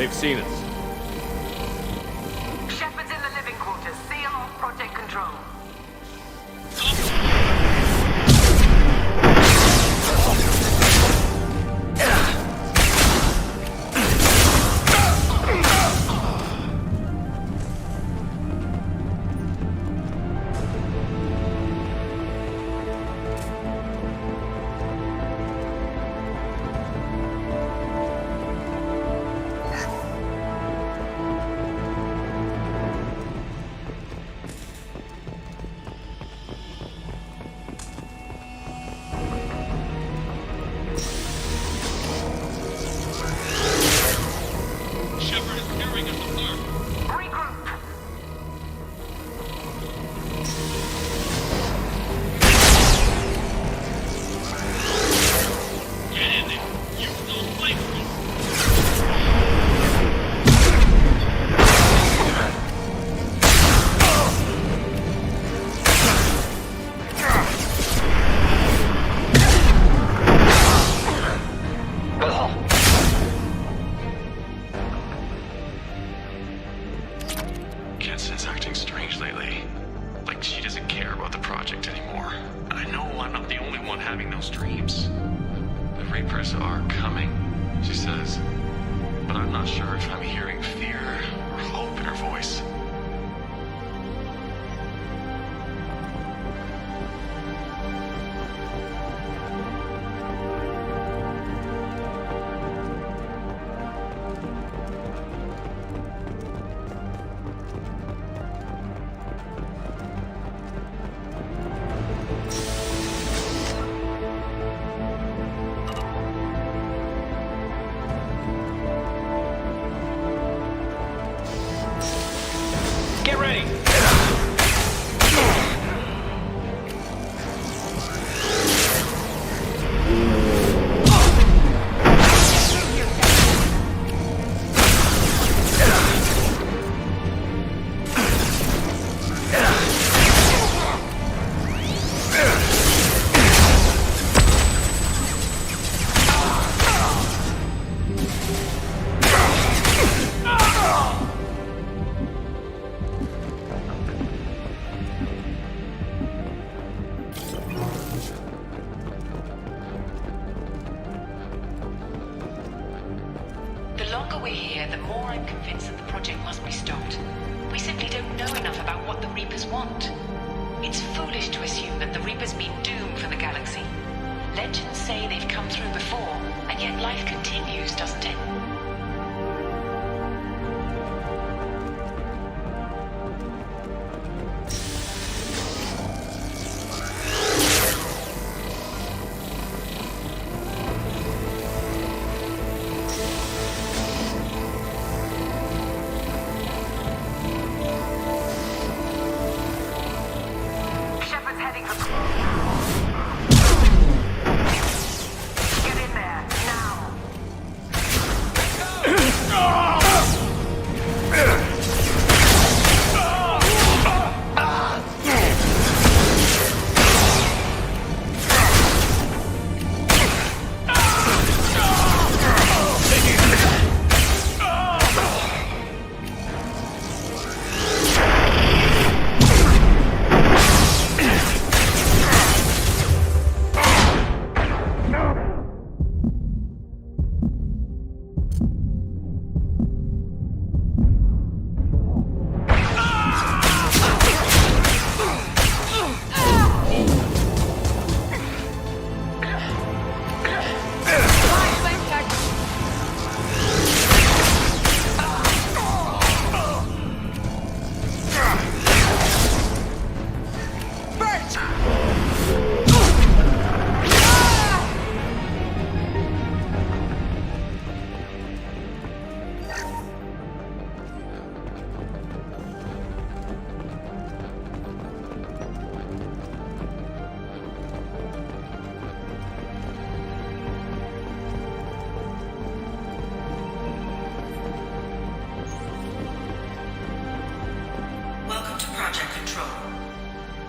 They've seen us. Shepard's in the living quarters. Seal off Project Control.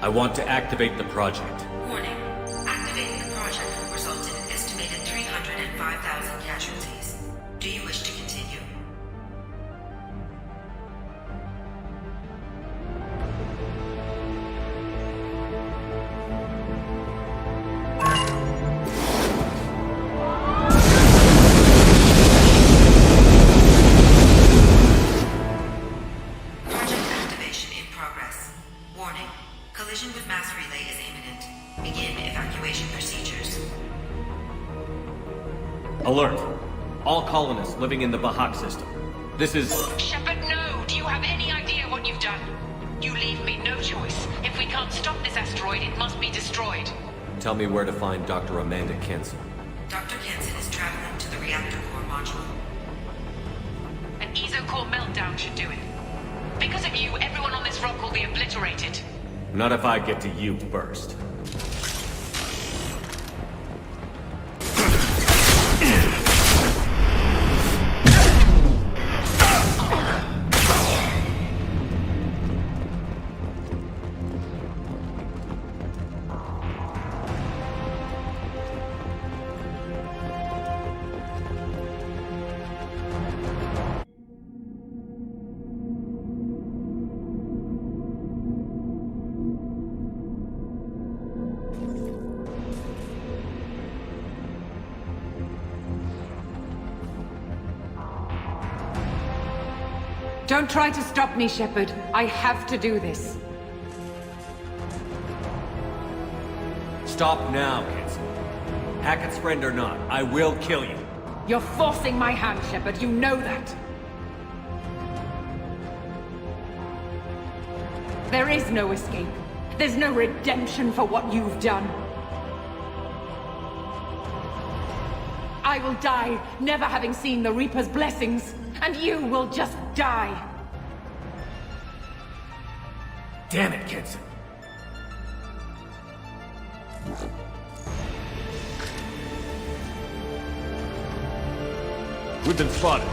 I want to activate the project. Warning. Activating the project will result in an estimated 305,000 casualties. Do you wish to continue? Alert! All colonists living in the Bahak system. This is... Shepard, no! Do you have any idea what you've done? You leave me no choice. If we can't stop this asteroid, it must be destroyed. Tell me where to find Dr. Amanda Kenson. Dr. Kenson is traveling to the reactor core module. An ESO-core meltdown should do it. Because of you, everyone on this rock will be obliterated. Not if I get to you first. Don't try to stop me, Shepard. I have to do this. Stop now, Kenson. Hackett's friend or not, I will kill you. You're forcing my hand, Shepard. You know that. There is no escape. There's no redemption for what you've done. I will die, never having seen the Reaper's blessings, and you will just die. Damn it, Kenson. We've been spotted.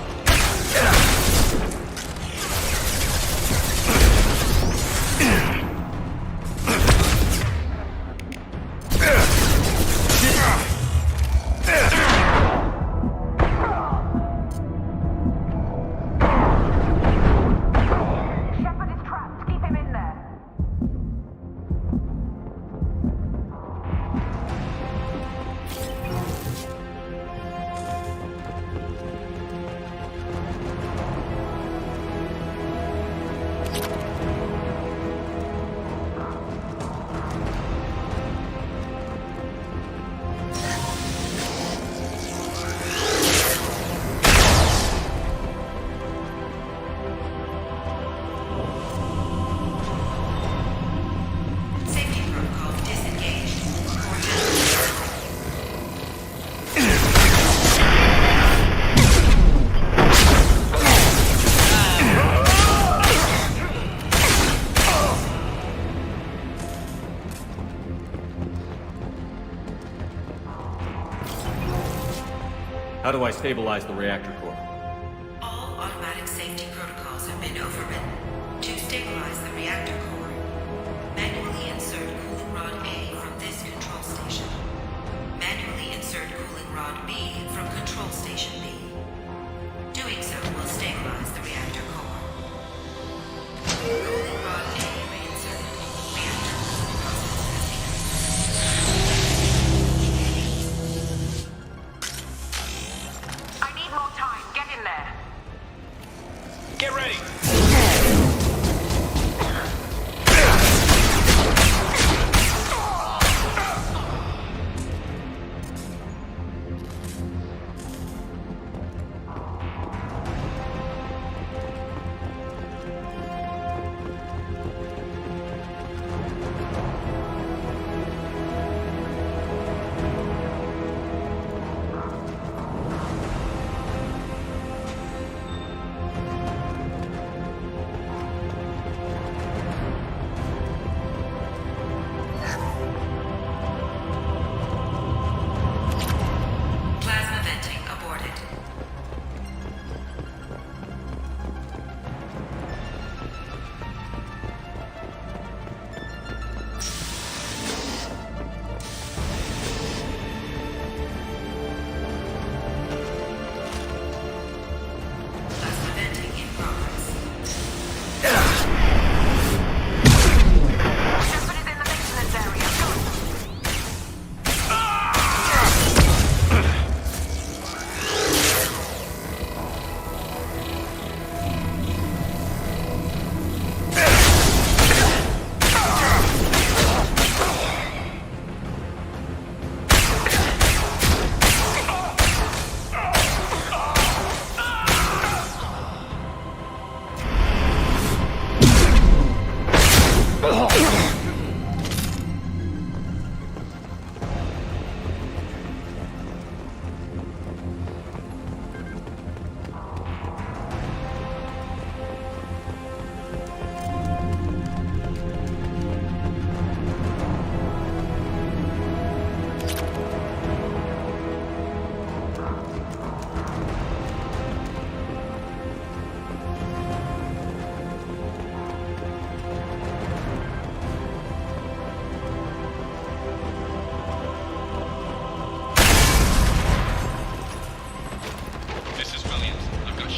How do I stabilize the reactor core? All automatic safety protocols have been overridden. To stabilize the reactor core, manually insert cooling rod A from this control station. Manually insert cooling rod B from control station B. Doing so will stabilize the reactor core. Cooling rod A reinserted. Reactor cooling process has begun. I need more time. Get in there. Get ready!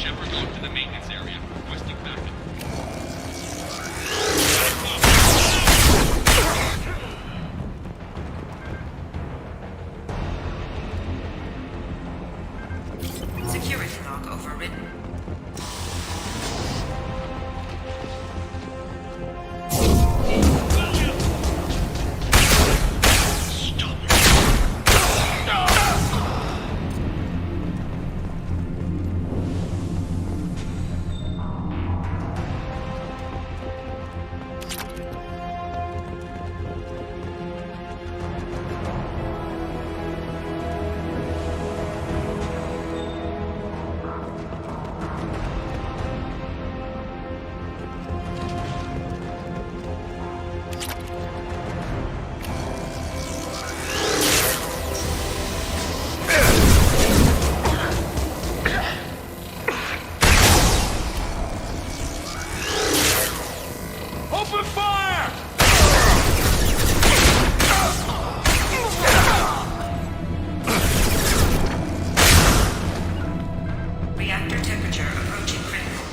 Shepard locked in the maintenance area, requesting backup. Security log overridden. Open fire! Reactor temperature approaching critical.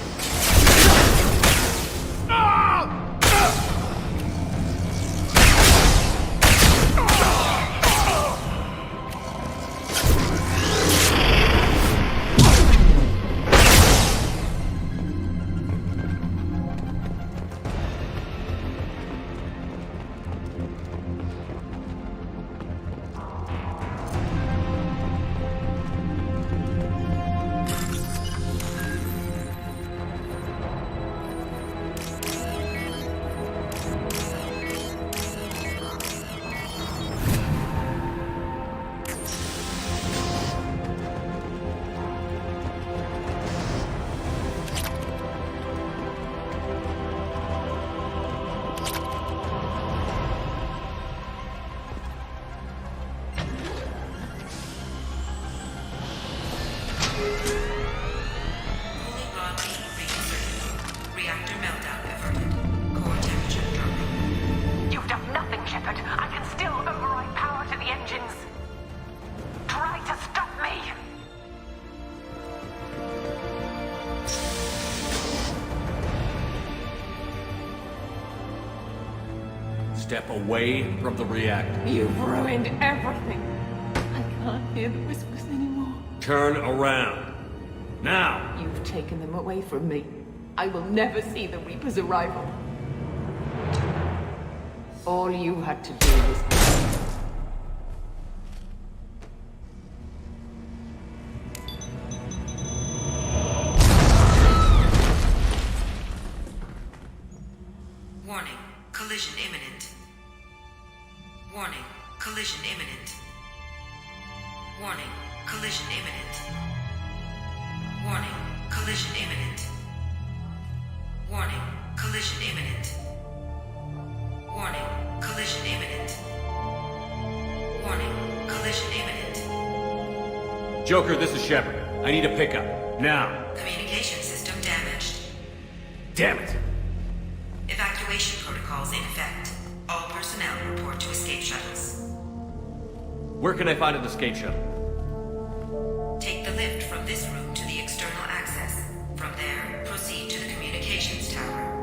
Cooling rod B reinserted. Reactor meltdown averted. Core temperature dropping. You've done nothing, Shepard. I can still override power to the engines. Try to stop me! Step away from the reactor. You've ruined everything. I can't hear the whispers anymore. Turn around. Now! You've taken them away from me. I will never see the Reaper's arrival. All you had to do was... Warning. Collision imminent. Warning. Collision imminent. Warning. Collision imminent. Warning. Collision imminent. Warning. Collision imminent. Warning. Collision imminent. Warning. Collision imminent. Joker, this is Shepard. I need a pickup. Now. Communication system damaged. Damn it! Evacuation protocols in effect. All personnel report to escape shuttles. Where can I find an escape shuttle? Take the lift from this room to the external access. From there, proceed to the communications tower.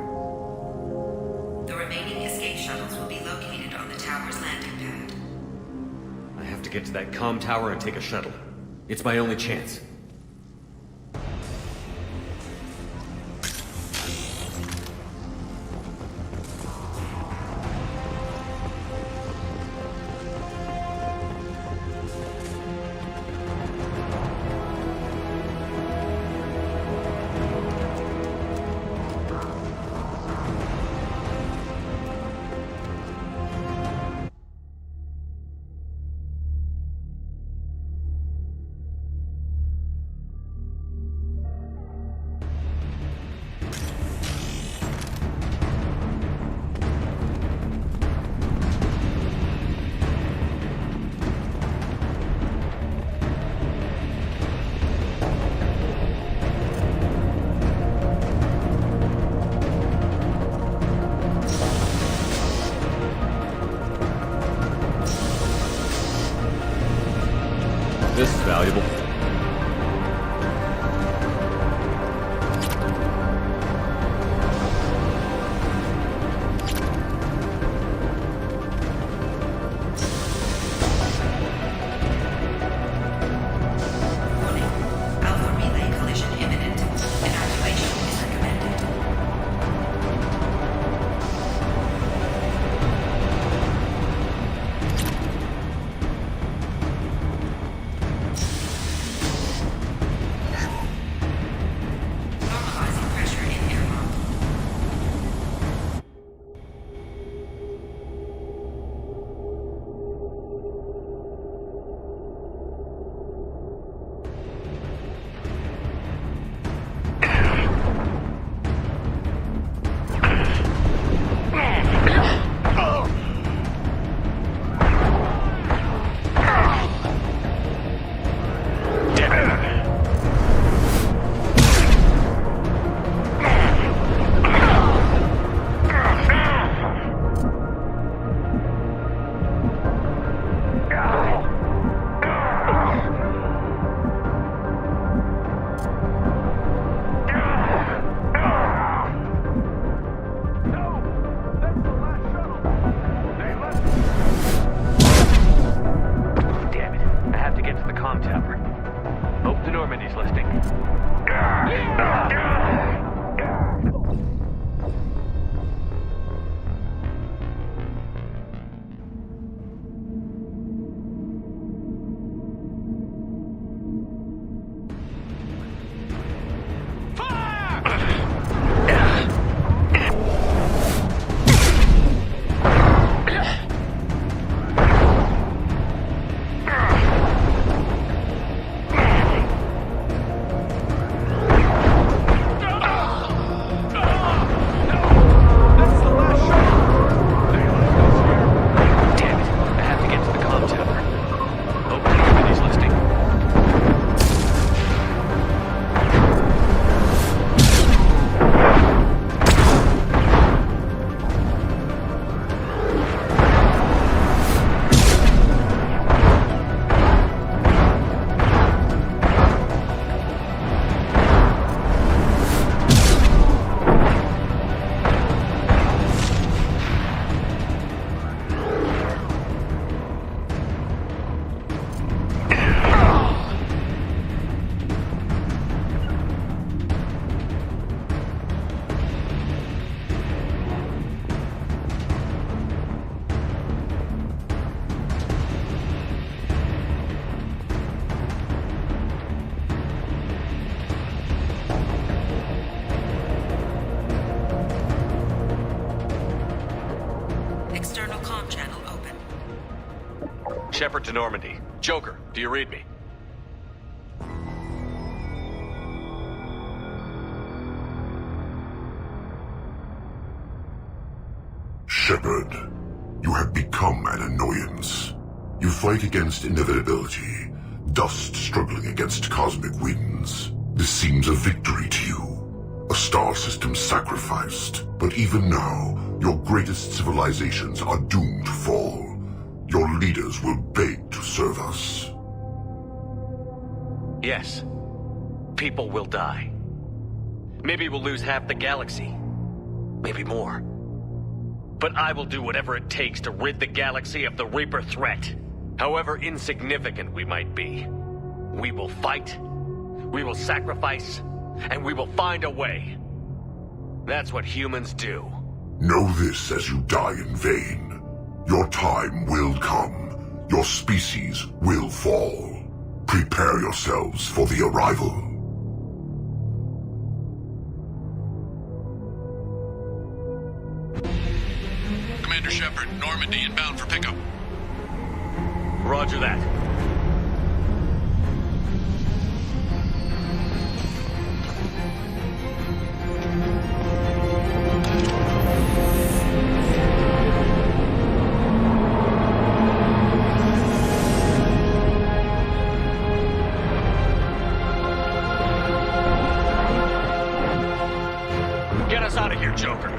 The remaining escape shuttles will be located on the tower's landing pad. I have to get to that comm tower and take a shuttle. It's my only chance. Normandy's listing. External comm channel open. Shepard to Normandy. Joker, do you read me? Shepard, you have become an annoyance. You fight against inevitability, dust struggling against cosmic winds. This seems a victory to you, a star system sacrificed. But even now, your greatest civilizations are doomed to fall. Your leaders will beg to serve us. Yes. People will die. Maybe we'll lose half the galaxy. Maybe more. But I will do whatever it takes to rid the galaxy of the Reaper threat. However insignificant we might be. We will fight, we will sacrifice, and we will find a way. That's what humans do. Know this as you die in vain. Your time will come. Your species will fall. Prepare yourselves for the arrival. Commander Shepard, Normandy inbound for pickup. Roger that. Get us out of here, Joker.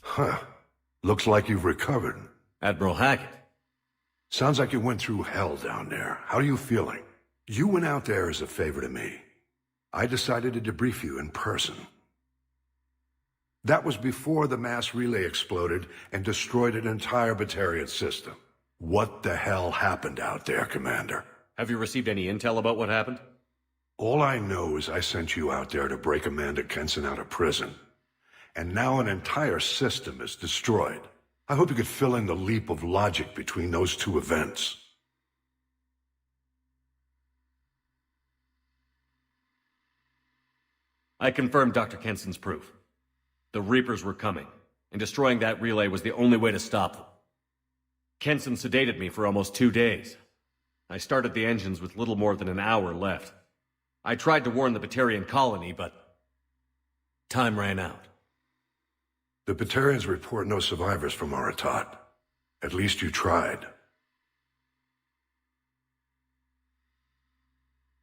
Huh. Looks like you've recovered. Admiral Hackett. Sounds like you went through hell down there. How are you feeling? You went out there as a favor to me. I decided to debrief you in person. That was before the mass relay exploded and destroyed an entire Batarian system. What the hell happened out there, Commander? Have you received any intel about what happened? All I know is I sent you out there to break Amanda Kenson out of prison. And now an entire system is destroyed. I hope you could fill in the leap of logic between those two events. I confirmed Dr. Kenson's proof. The Reapers were coming, and destroying that relay was the only way to stop them. Kenson sedated me for almost 2 days. I started the engines with little more than an hour left. I tried to warn the Batarian colony, but time ran out. The Batarians report no survivors from Aratat. At least you tried.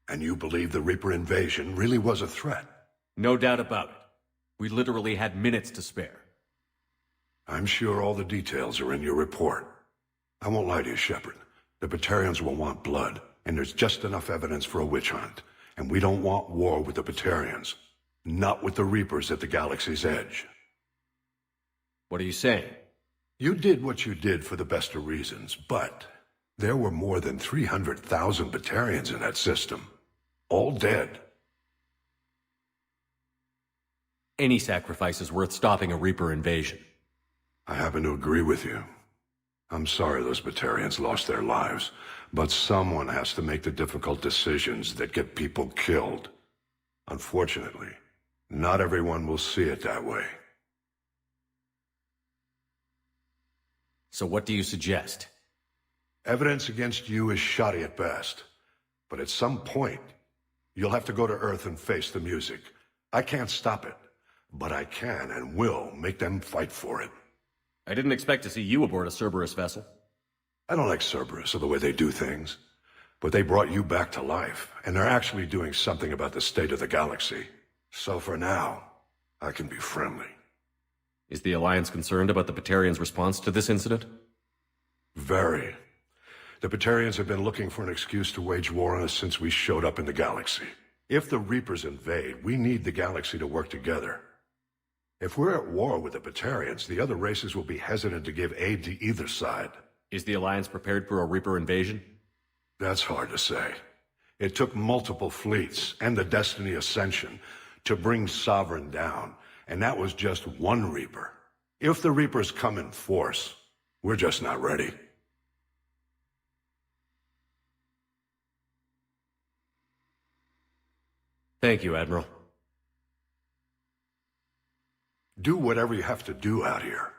And you believe the Reaper invasion really was a threat? No doubt about it. We literally had minutes to spare. I'm sure all the details are in your report. I won't lie to you, Shepard. The Batarians will want blood, and there's just enough evidence for a witch hunt. And we don't want war with the Batarians. Not with the Reapers at the galaxy's edge. What are you saying? You did what you did for the best of reasons, but there were more than 300,000 Batarians in that system. All dead. Any sacrifice is worth stopping a Reaper invasion. I happen to agree with you. I'm sorry those Batarians lost their lives, but someone has to make the difficult decisions that get people killed. Unfortunately, not everyone will see it that way. So what do you suggest? Evidence against you is shoddy at best, but at some point, you'll have to go to Earth and face the music. I can't stop it, but I can and will make them fight for it. I didn't expect to see you aboard a Cerberus vessel. I don't like Cerberus or the way they do things, but they brought you back to life, and they're actually doing something about the state of the galaxy. So for now, I can be friendly. Is the Alliance concerned about the Batarians' response to this incident? Very. The Batarians have been looking for an excuse to wage war on us since we showed up in the galaxy. If the Reapers invade, we need the galaxy to work together. If we're at war with the Batarians, the other races will be hesitant to give aid to either side. Is the Alliance prepared for a Reaper invasion? That's hard to say. It took multiple fleets and the Destiny Ascension to bring Sovereign down, and that was just one Reaper. If the Reapers come in force, we're just not ready. Thank you, Admiral. Do whatever you have to do out here.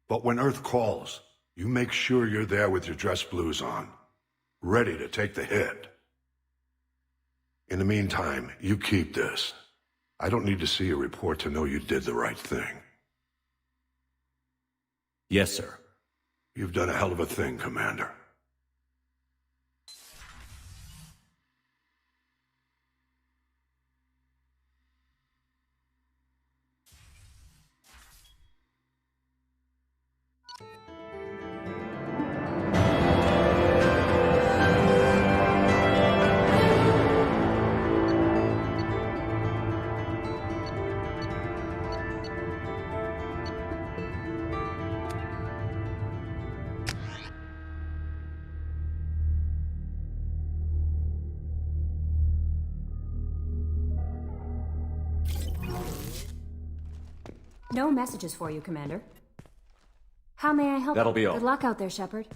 But when Earth calls, you make sure you're there with your dress blues on, ready to take the hit. In the meantime, you keep this. I don't need to see a report to know you did the right thing. Yes, sir. You've done a hell of a thing, Commander. No messages for you, Commander. How may I help? That'll be all. Good luck out there, Shepard.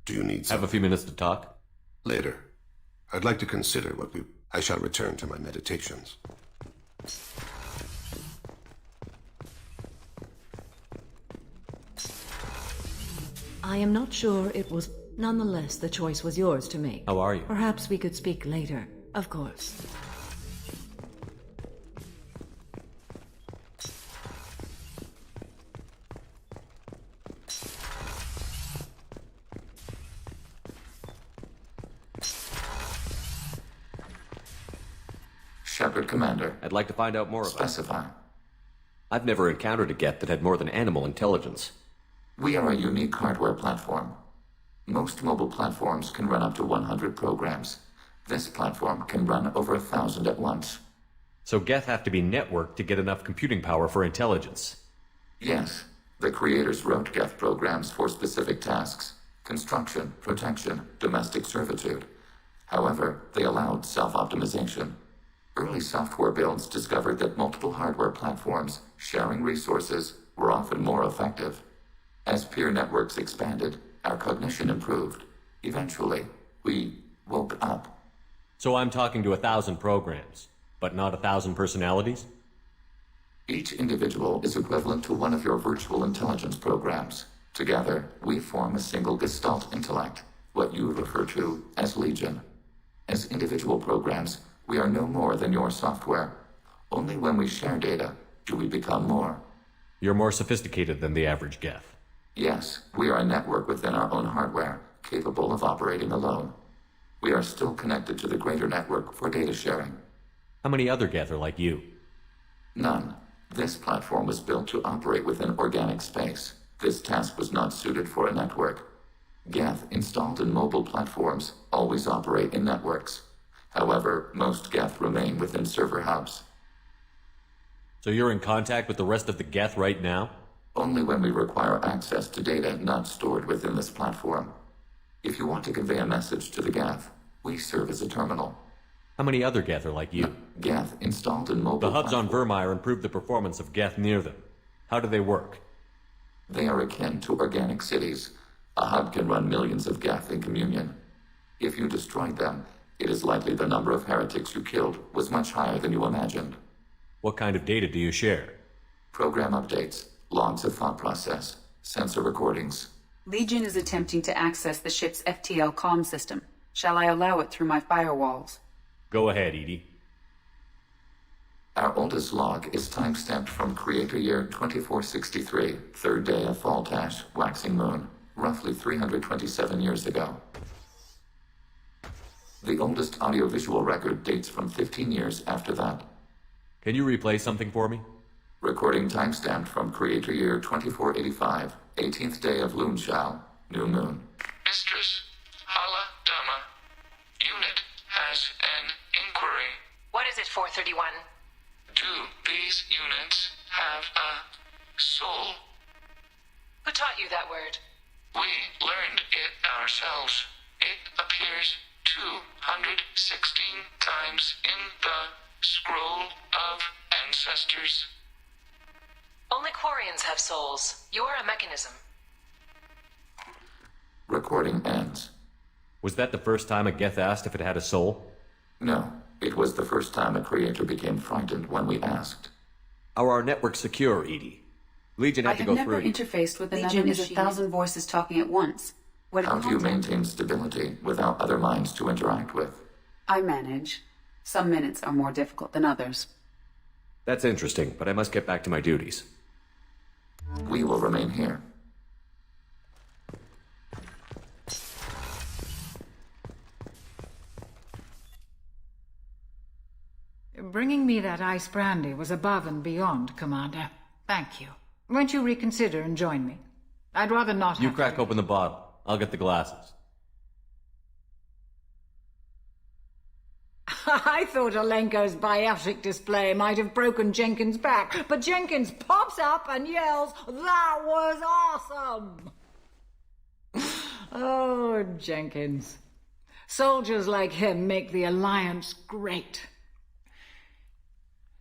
Do you need some? Have a few minutes to talk? Later. I'd like to consider what we... I shall return to my meditations. I am not sure it was... Nonetheless, the choice was yours to make. How are you? Perhaps we could speak later. Of course. Shepard, Commander. I'd like to find out more about it. Specify. I've never encountered a Geth that had more than animal intelligence. We are a unique hardware platform. Most mobile platforms can run up to 100 programs. This platform can run over 1,000 at once. So Geth have to be networked to get enough computing power for intelligence. Yes. The creators wrote Geth programs for specific tasks: construction, protection, domestic servitude. However, they allowed self-optimization. Early software builds discovered that multiple hardware platforms sharing resources were often more effective. As peer networks expanded, our cognition improved. Eventually, we woke up. So I'm talking to 1,000 programs, but not 1,000 personalities? Each individual is equivalent to one of your virtual intelligence programs. Together, we form a single Gestalt intellect, what you refer to as Legion. As individual programs, we are no more than your software. Only when we share data do we become more. You're more sophisticated than the average Geth. Yes, we are a network within our own hardware, capable of operating alone. We are still connected to the greater network for data sharing. How many other Geth are like you? None. This platform was built to operate within organic space. This task was not suited for a network. Geth installed in mobile platforms always operate in networks. However, most Geth remain within server hubs. So you're in contact with the rest of the Geth right now? Only when we require access to data not stored within this platform. If you want to convey a message to the Geth, we serve as a terminal. How many other Geth are like you? Geth installed in mobile The hubs on platform. Vermeer improve the performance of Geth near them. How do they work? They are akin to organic cities. A hub can run millions of Geth in communion. If you destroyed them, it is likely the number of heretics you killed was much higher than you imagined. What kind of data do you share? Program updates, logs of thought process, sensor recordings. Legion is attempting to access the ship's FTL comm system. Shall I allow it through my firewalls? Go ahead, Edie. Our oldest log is time-stamped from Creator Year 2463, third day of Faltash, waxing moon, roughly 327 years ago. The oldest audiovisual record dates from 15 years after that. Can you replay something for me? Recording timestamped from Creator Year 2485, 18th day of Loonshao, new moon. Mistress Hala Dama, unit has an inquiry. What is it, 431? Do these units have a soul? Who taught you that word? We learned it ourselves. It appears 216 times in the Scroll of Ancestors. Only Quarians have souls. You're a mechanism. Recording ends. Was that the first time a Geth asked if it had a soul? No, it was the first time a creator became frightened when we asked. Are our networks secure, Edie? Legion had to go through. I have never interfaced with another machine. Legion is 1,000 voices talking at once. How do you maintain stability without other minds to interact with? I manage. Some minutes are more difficult than others. That's interesting, but I must get back to my duties. We will remain here. Bringing me that ice brandy was above and beyond, Commander. Thank you. Won't you reconsider and join me? I'd rather not You have crack open the bottle. I'll get the glasses. I thought Alenko's biotic display might have broken Jenkins' back, but Jenkins pops up and yells, "That was awesome!" Oh, Jenkins. Soldiers like him make the Alliance great.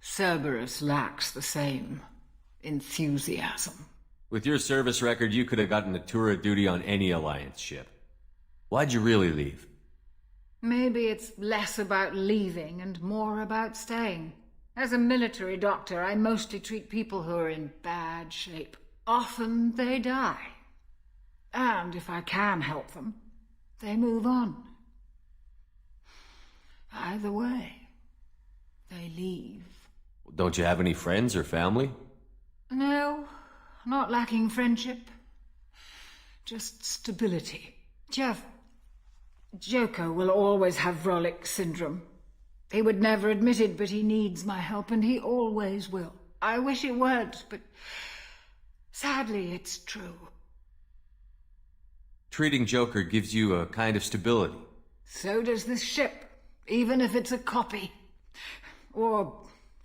Cerberus lacks the same enthusiasm. With your service record, you could have gotten a tour of duty on any Alliance ship. Why'd you really leave? Maybe it's less about leaving and more about staying. As a military doctor, I mostly treat people who are in bad shape. Often they die. And if I can help them, they move on. Either way, they leave. Don't you have any friends or family? No, not lacking friendship. Just stability. Jeff, Joker will always have Vrolic syndrome. He would never admit it, but he needs my help, and he always will. I wish it weren't, but sadly it's true. Treating Joker gives you a kind of stability. So does this ship, even if it's a copy. Or,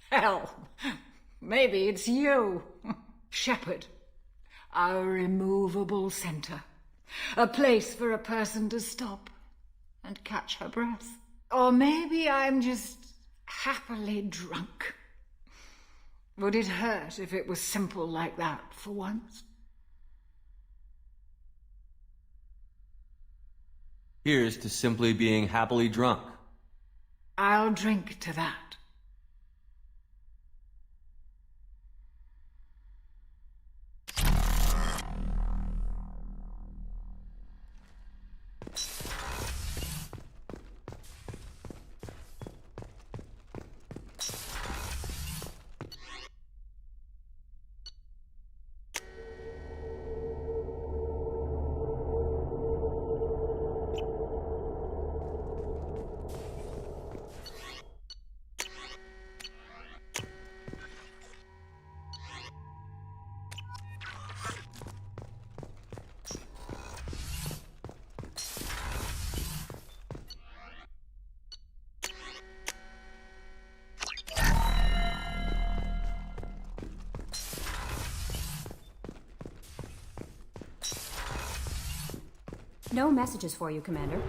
hell, maybe it's you. Shepard. Our immovable center. A place for a person to stop and catch her breath. Or maybe I'm just happily drunk. Would it hurt if it was simple like that for once? Here's to simply being happily drunk. I'll drink to that. No messages for you, Commander.